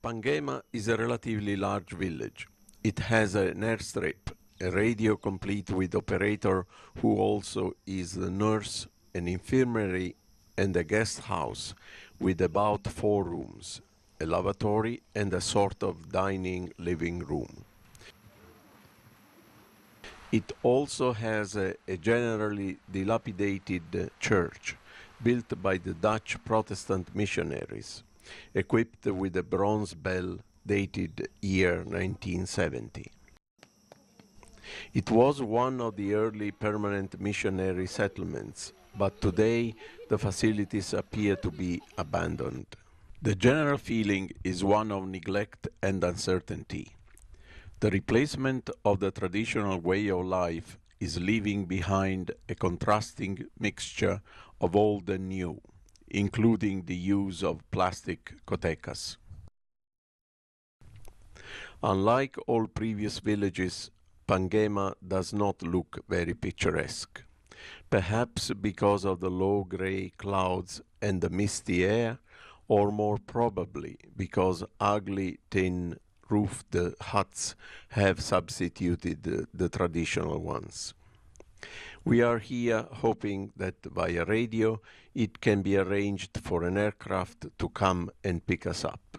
Panggema is a relatively large village. It has an airstrip, a radio complete with operator who also is a nurse, an infirmary and a guest house with about 4 rooms, a lavatory and a sort of dining living room. It also has a generally dilapidated church built by the Dutch Protestant missionaries, equipped with a bronze bell dated year 1970. It was one of the early permanent missionary settlements, but today the facilities appear to be abandoned. The general feeling is one of neglect and uncertainty. The replacement of the traditional way of life is leaving behind a contrasting mixture of old and new, including the use of plastic kotecas. Unlike all previous villages, Panggema does not look very picturesque, perhaps because of the low grey clouds and the misty air, or more probably because ugly tin roofed huts have substituted the traditional ones. We are here hoping that via radio it can be arranged for an aircraft to come and pick us up.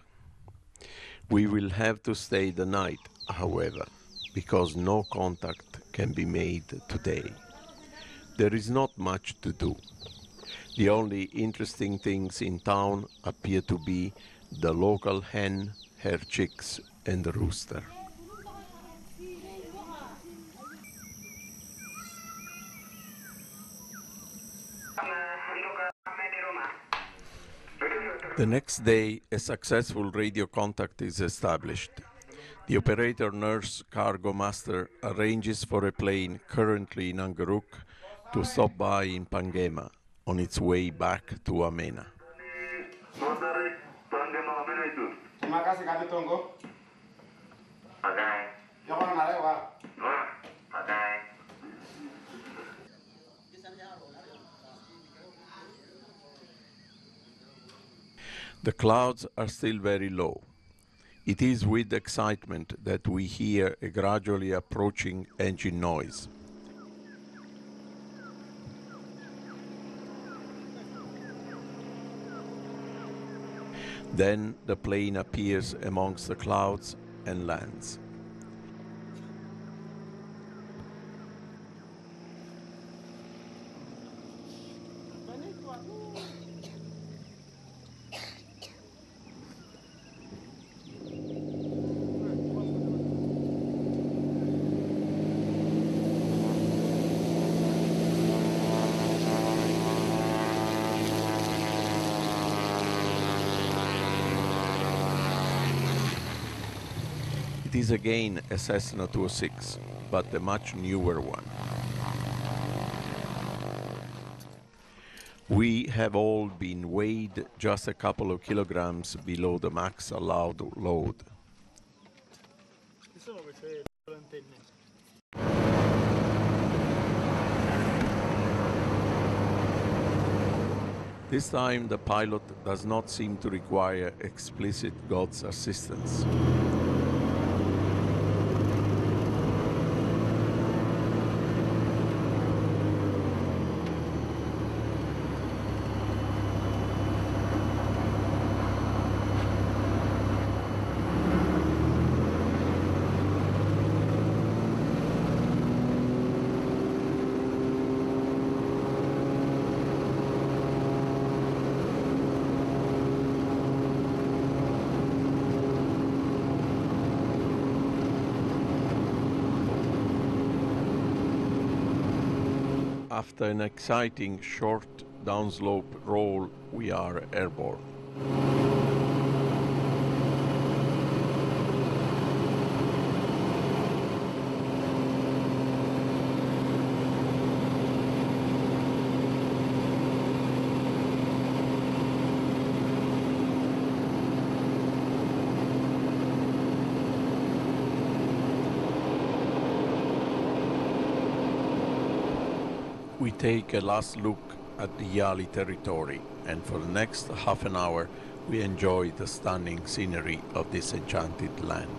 We will have to stay the night, however, because no contact can be made today. There is not much to do. The only interesting things in town appear to be the local hen, her chicks, and the rooster. The next day, a successful radio contact is established. The operator nurse cargo master arranges for a plane currently in Angaruk to stop by in Panggema on its way back to Wamena. The clouds are still very low. It is with excitement that we hear a gradually approaching engine noise. Then the plane appears amongst the clouds and lands. It is again a Cessna 206, but a much newer one. We have all been weighed just a couple of kilograms below the max allowed load. This time the pilot does not seem to require explicit God's assistance. After an exciting short downslope roll, we are airborne. We take a last look at the Yali territory, and for the next half an hour we enjoy the stunning scenery of this enchanted land.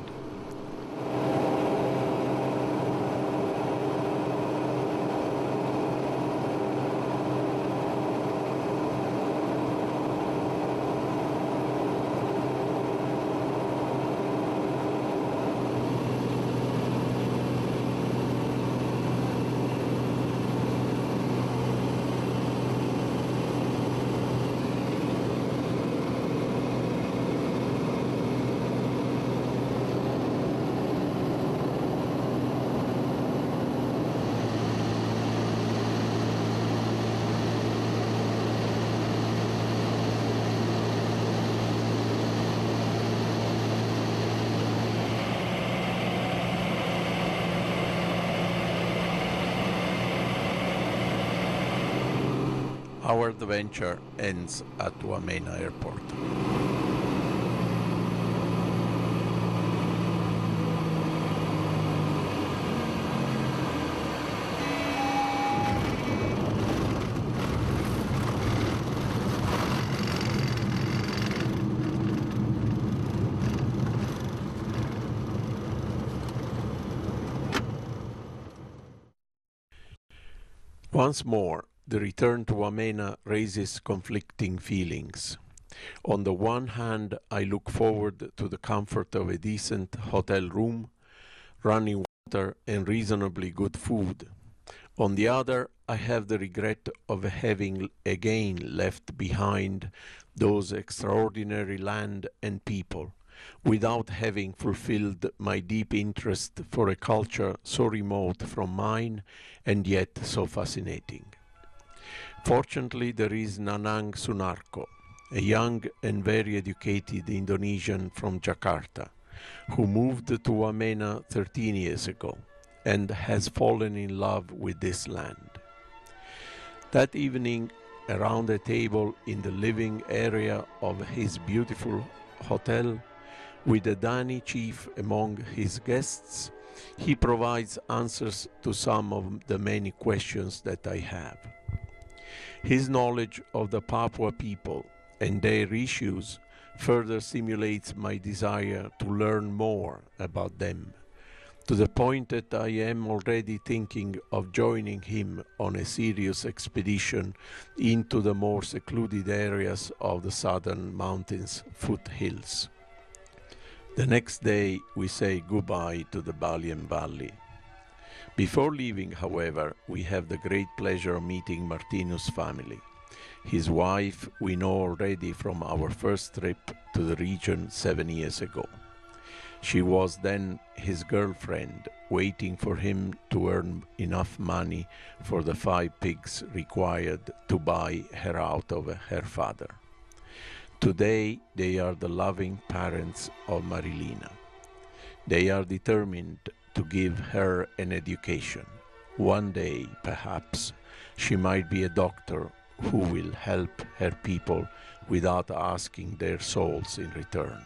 Our adventure ends at Wamena Airport. Once more, the return to Wamena raises conflicting feelings. On the one hand, I look forward to the comfort of a decent hotel room, running water and reasonably good food. On the other, I have the regret of having again left behind those extraordinary land and people, without having fulfilled my deep interest for a culture so remote from mine and yet so fascinating. Fortunately, there is Nanang Sunarko, a young and very educated Indonesian from Jakarta, who moved to Wamena 13 years ago and has fallen in love with this land. That evening, around a table in the living area of his beautiful hotel, with the Dani chief among his guests, he provides answers to some of the many questions that I have. His knowledge of the Papua people and their issues further stimulates my desire to learn more about them, to the point that I am already thinking of joining him on a serious expedition into the more secluded areas of the southern mountains foothills. The next day we say goodbye to the Baliem Valley. Before leaving, however, we have the great pleasure of meeting Martinus' family. His wife we know already from our first trip to the region 7 years ago. She was then his girlfriend, waiting for him to earn enough money for the 5 pigs required to buy her out of her father. Today they are the loving parents of Marilina. They are determined to give her an education. One day, perhaps, she might be a doctor who will help her people without asking their souls in return.